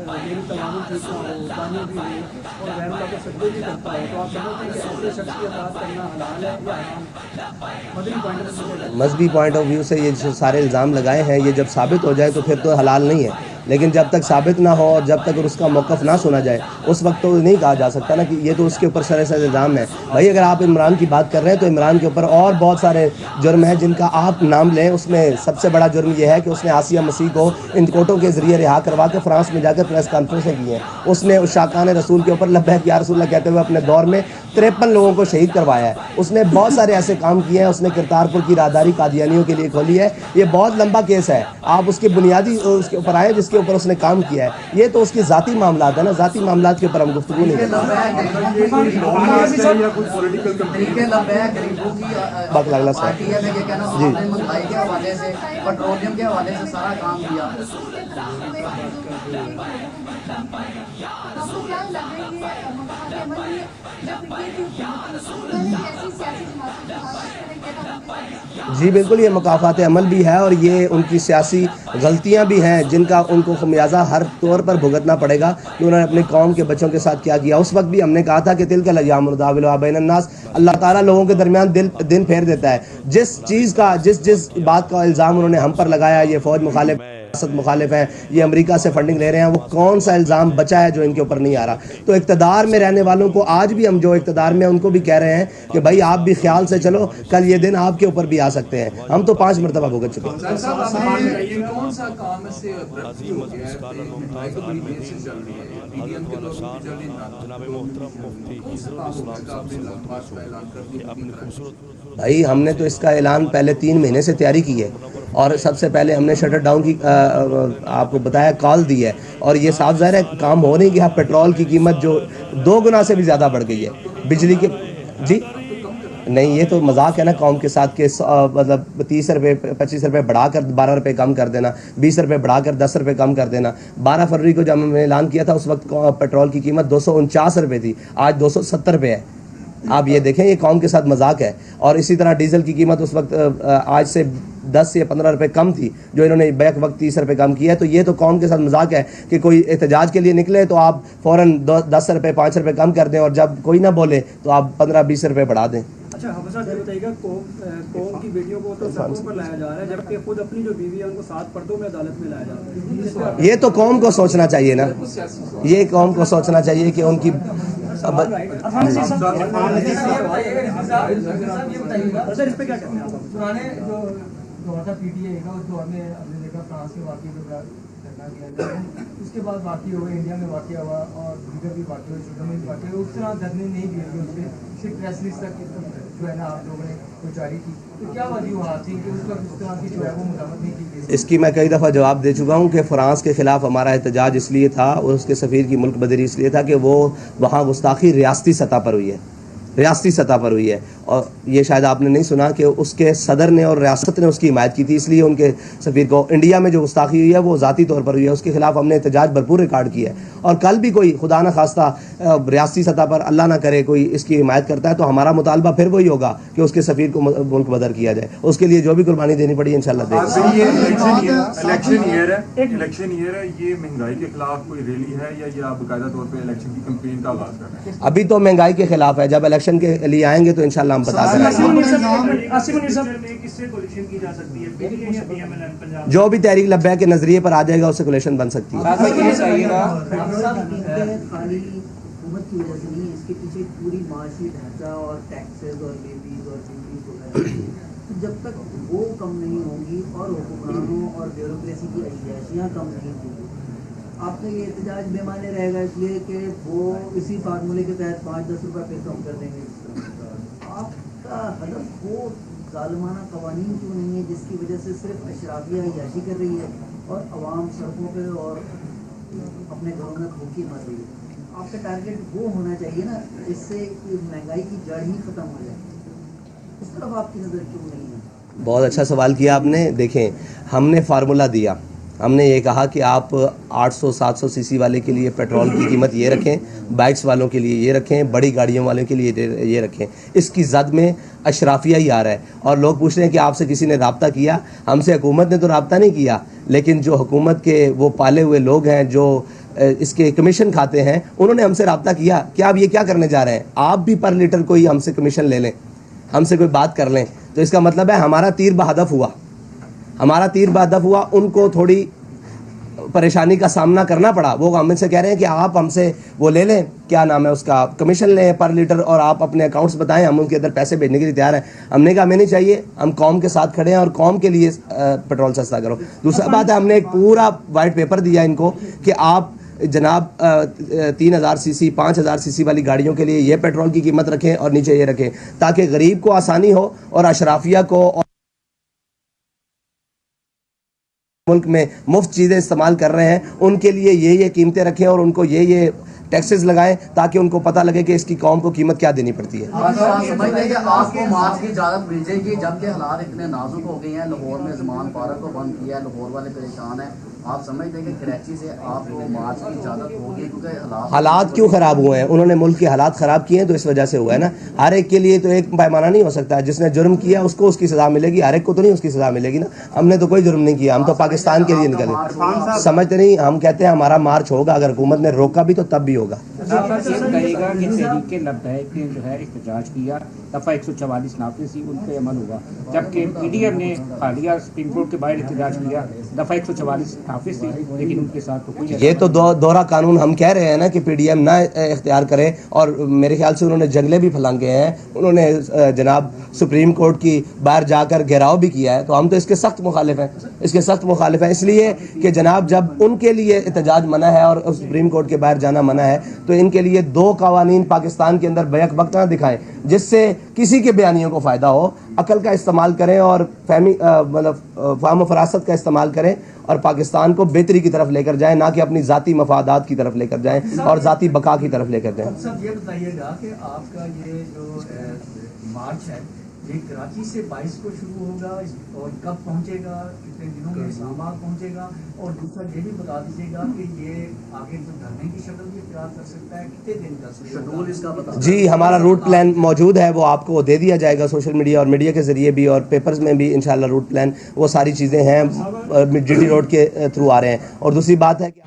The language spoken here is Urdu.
میری توانائی ٹھیک نہ ہو، دانے بھی ہو اور غیر اللہ کو سجدے بھی کرتا ہے، تو آپ سمجھتے ہیں کہ ایسے شخص کی اطاعت کرنا حلال ہے یا حرام؟ مدنی پوائنٹ آف ویو مذہبی پوائنٹ آف ویو سے یہ جو سارے الزام لگائے ہیں یہ جب ثابت ہو جائے تو پھر تو حلال نہیں ہے، لیکن جب تک ثابت نہ ہو اور جب تک اس کا موقف نہ سنا جائے اس وقت تو نہیں کہا جا سکتا نا کہ یہ تو اس کے اوپر سر الزام ہے۔ بھائی اگر آپ عمران کی بات کر رہے ہیں تو عمران کے اوپر اور بہت سارے جرم ہیں جن کا آپ نام لیں، اس میں سب سے بڑا جرم یہ ہے کہ اس نے آسیہ مسیح کو ان کوٹوں کے ذریعے رہا کروا کے فرانس میں جا کے پریس کانفرنسیں کی ہیں۔ اس نے اس شاقان رسول کے اوپر لبیک یا رسول اللہ کہتے ہوئے اپنے دور میں 53 لوگوں کو شہید کروایا ہے۔ اس نے بہت سارے ایسے کام کیے ہیں، اس نے کرتارپور کی راہداری قادیانیوں کے لیے کھولی ہے۔ یہ بہت لمبا کیس ہے، آپ اس کے بنیادی اس کے اوپر آئے جس کے اوپر اس نے کام کیا ہے۔ یہ تو اس کی ذاتی معاملات ہے نا، ذاتی معاملات کے اوپر ہم گفتگو نہیں کرتے۔ جی بالکل، یہ مکافات عمل بھی ہے اور یہ ان کی سیاسی غلطیاں بھی ہیں جن کا ان کو خمیازہ ہر طور پر بھگتنا پڑے گا کہ انہوں نے اپنی قوم کے بچوں کے ساتھ کیا کیا۔ اس وقت بھی ہم نے کہا تھا کہ تلک الایام نداولها بین الناس، اللہ تعالیٰ لوگوں کے درمیان دن پھیر دیتا ہے۔ جس چیز کا جس بات کا الزام انہوں نے ہم پر لگایا، یہ فوج مخالف مخالف ہیں، یہ امریکہ سے فنڈنگ لے رہے ہیں، وہ کون سا الزام بچا ہے جو ان کے اوپر نہیں آ رہا؟ تو اقتدار میں رہنے والوں کو آج بھی ہم جو اقتدار میں ان کو بھی کہہ رہے ہیں کہ بھائی آپ بھی خیال سے چلو، کل یہ دن آپ کے اوپر بھی آ سکتے ہیں۔ ہم تو 5 مرتبہ بھگت چکے ہیں۔ بھائی ہم نے تو اس کا اعلان پہلے 3 مہینے سے تیاری کی ہے اور سب سے پہلے ہم نے شٹر ڈاؤن کی آپ کو بتایا کال دی ہے، اور یہ صاف ظاہر ہے کام ہو نہیں گیا۔ پیٹرول کی قیمت جو 2 گنا سے بھی زیادہ بڑھ گئی ہے، بجلی کے جی نہیں، یہ تو مذاق ہے نا قوم کے ساتھ کہ مطلب 30 روپے 25 روپے بڑھا کر 12 روپے کم کر دینا، 20 روپے بڑھا کر 10 روپے کم کر دینا۔ 12 فروری کو جب ہم نے اعلان کیا تھا اس وقت پیٹرول کی قیمت 249 روپے تھی، آج 270 روپے ہے۔ آپ یہ دیکھیں یہ قوم کے ساتھ مذاق ہے۔ اور اسی طرح ڈیزل کی قیمت اس وقت آج سے 10 یا 15 روپے کم تھی، جو انہوں نے بیک وقت 30 روپے کم کیا ہے۔ تو یہ تو قوم کے ساتھ مذاق ہے کہ کوئی احتجاج کے لیے نکلے تو آپ فوراً 10 روپے 5 روپے کم کر دیں، اور جب کوئی نہ بولے تو آپ 15-20 روپے بڑھا دیں۔ اچھا حفظہ یہ بتائیے گا، قوم کی بیٹیوں کو تو سڑکوں پر لایا جا رہا ہے جبکہ خود اپنی جو بیوی ہے ان کو 7 پردوں میں عدالت میں لایا جا رہا ہے۔ یہ تو قوم کو سوچنا چاہیے نا، یہ قوم کو سوچنا چاہیے کہ ان کی اس کے بعد واقعی ہوا، انڈیا میں واقعہ ہوا اور دیگر بھی واقع ہوئے، شوگر میں بھی واقع ہوئے، اس طرح دھرنے نہیں دیے گئے، اس کے صرف پریس ریلیز تک جو ہے نا آپ لوگوں نے وہ جاری کی۔ تو کیا وجوہات تھی کہ اس وقت اس طرح کی جو ہے وہ مذمت نہیں کی گئی؟ اس کی میں کئی دفعہ جواب دے چکا ہوں کہ فرانس کے خلاف ہمارا احتجاج اس لیے تھا اور اس کے سفیر کی ملک بدری اس لیے تھا کہ وہ وہاں گستاخی ریاستی سطح پر ہوئی ہے، ریاستی سطح پر ہوئی ہے، اور یہ شاید آپ نے نہیں سنا کہ اس کے صدر نے اور ریاست نے اس کی حمایت کی تھی، اس لیے ان کے سفیر کو انڈیا میں جو گستاخی ہوئی ہے وہ ذاتی طور پر ہوئی ہے، اس کے خلاف ہم نے احتجاج بھرپور ریکارڈ کیا ہے۔ اور کل بھی کوئی خدا نہ خواستہ ریاستی سطح پر اللہ نہ کرے کوئی اس کی حمایت کرتا ہے تو ہمارا مطالبہ پھر وہی ہوگا کہ اس کے سفیر کو ملک بدر کیا جائے، اس کے لیے جو بھی قربانی دینی پڑی انشاءاللہ دے گا۔ الیکشن ایئر ہے، یہ مہنگائی کے خلاف کوئی ریلی ہے یا یہ آپ باقاعدہ طور پہ الیکشن کی کمپین کا آغاز کر رہے ہیں؟ ابھی تو مہنگائی کے خلاف ہے، جب الیکشن کے لیے آئیں گے تو انشاءاللہ ہم بتا دیں گے۔ جو بھی تحریک لبیک کے نظریے پر آ جائے گا اس سے کولیشن بن سکتی ہے۔ خالی حکومت کی وجہ سے نہیں، اس کے پیچھے پوری معاشی ڈھانچہ اور ٹیکسز اور لیویز اور ڈیوٹیز وغیرہ، جب تک وہ کم نہیں ہوں گی اور حکمرانوں اور بیوروکریسی کی عیاشیاں کم نہیں ہوں گی، آپ کا یہ احتجاج بے معنی رہے گا، اس لیے کہ وہ اسی فارمولے کے تحت 5-10 روپے پھر کم کر دیں گے۔ آپ کا ہدف وہ ظالمانہ قوانین کیوں نہیں ہے جس کی وجہ سے صرف اشرافیہ عیاشی کر رہی ہے اور عوام سڑکوں پہ اور اپنے گھروں میں بھوکی مر رہی ہے؟ آپ کا ٹارگیٹ وہ ہونا چاہیے نا، اس سے مہنگائی کی جڑ ہی ختم ہو جائے، اس طرف آپ کی نظر کیوں نہیں ہے؟ بہت اچھا سوال کیا آپ نے۔ دیکھیں ہم نے فارمولہ دیا، ہم نے یہ کہا کہ آپ 800-700 سی سی والے کے لیے پیٹرول کی قیمت یہ رکھیں، بائکس والوں کے لیے یہ رکھیں، بڑی گاڑیوں والوں کے لیے یہ رکھیں۔ اس کی زد میں اشرافیہ ہی آ رہا ہے، اور لوگ پوچھ رہے ہیں کہ آپ سے کسی نے رابطہ کیا؟ ہم سے حکومت نے تو رابطہ نہیں کیا، لیکن جو حکومت کے وہ پالے ہوئے لوگ ہیں، جو اس کے کمیشن کھاتے ہیں انہوں نے ہم سے رابطہ کیا کہ آپ یہ کیا کرنے جا رہے ہیں, آپ بھی پر لیٹر کوئی ہم سے کمیشن لے لیں, ہم سے کوئی بات کر لیں. تو اس کا مطلب ہے ہمارا تیر بہدف ہوا, ہمارا تیر بہدف ہوا. ان کو تھوڑی پریشانی کا سامنا کرنا پڑا. وہ ہم سے کہہ رہے ہیں کہ آپ ہم سے وہ لے لیں, کیا نام ہے اس کا, کمیشن لیں پر لیٹر, اور آپ اپنے اکاؤنٹس بتائیں, ہم ان کے اندر پیسے بھیجنے کے لیے تیار ہیں. ہم نے کہا ہمیں نہیں چاہیے, ہم قوم کے ساتھ کھڑے ہیں اور قوم کے لیے پیٹرول سستا کرو. دوسرا بات ہے, ہم نے ایک پورا وائٹ پیپر دیا ان کو کہ آپ جناب 3000 سی سی 5000 سی سی والی گاڑیوں کے لیے یہ پیٹرول کی قیمت رکھیں اور نیچے یہ رکھیں, تاکہ غریب کو آسانی ہو اور اشرافیہ کو اور ملک میں مفت چیزیں استعمال کر رہے ہیں ان کے لیے یہ قیمتیں رکھیں اور ان کو یہ ٹیکسز لگائیں, تاکہ ان کو پتہ لگے کہ اس کی قوم کو قیمت کیا دینی پڑتی ہے. سمجھتے ہیں کہ آپ کو مارچ کی اجازت مل جائے گی, جبکہ حالات اتنے نازک ہو گئے ہیں. لاہور میں زمان پارک کو بند کیا ہے, لاہور والے پریشان ہیں. آپ سمجھتے ہیں کہ کراچی سے آپ کو مارچ کی اجازت ہوگی, کیونکہ حالات کیوں خراب ہوئے ہیں, انہوں نے ملک کے حالات خراب کیے ہیں تو اس وجہ سے ہوا ہے نا. ہر ایک کے لیے تو ایک پیمانہ نہیں ہو سکتا. جس نے جرم کیا اس کو اس کی سزا ملے گی, ہر ایک کو تو نہیں اس کی سزا ملے گی نا. ہم نے تو کوئی جرم نہیں کیا, ہم تو پاکستان کے لیے نکلے. سمجھتے نہیں, ہم کہتے ہیں ہمارا مارچ ہوگا, اگر حکومت نے روکا بھی تو تب بھی ہوگا. کہے گا کہ تحریک لبیک نے جو ہے احتجاج کیا, دفعہ 144 نافذ تھی, ان پہ عمل ہوا, جبکہ پی ڈی ایم نے حالیہ سپریم کورٹ کے باہر احتجاج کیا, دفعہ 144 نافذ تھی, لیکن ان کے ساتھ تو کوئی یہ تو دوہرا قانون ہم کہہ رہے ہیں نا کہ پی ڈی ایم نہ اختیار کرے, اور میرے خیال سے انہوں نے جنگلے بھی پھلانگے ہیں, انہوں نے جناب سپریم کورٹ کی باہر جا کر گھیراؤ بھی کیا ہے. تو ہم تو اس کے سخت مخالف ہیں, اس کے سخت مخالف ہیں, اس لیے کہ جناب جب ان کے لیے احتجاج منع ہے اور سپریم کورٹ کے باہر جانا منع ہے, تو ان کے لیے 2 قوانین پاکستان کے اندر بیک وقت نہ دکھائیں جس سے کسی کے بیانیوں کو فائدہ ہو. عقل کا استعمال کریں اور فہم و فراست کا استعمال کریں اور پاکستان کو بہتری کی طرف لے کر جائیں, نہ کہ اپنی ذاتی مفادات کی طرف لے کر جائیں اور ذاتی بقا کی طرف لے کر جائیں. سب یہ بتائیے گا کہ آپ کا یہ جو مارچ ہے یہ کراچی سے 22 کو شروع ہوگا اور کب پہنچے گا, کتنے دنوں میں اسلام آباد پہنچے گا, اور دوسرا یہ بھی بتا دیجیے گا کہ یہ آگے جو دھرنے کی شکل بھی اختیار کر سکتا ہے, کتنے دن کا شیڈول اس کا بتا. جی, ہمارا روٹ پلان موجود ہے, وہ آپ کو دے دیا جائے گا سوشل میڈیا اور میڈیا کے ذریعے بھی, اور پیپرز میں بھی انشاءاللہ روٹ پلان وہ ساری چیزیں ہیں, جی ٹی روڈ کے تھرو آ رہے ہیں. اور دوسری بات ہے کہ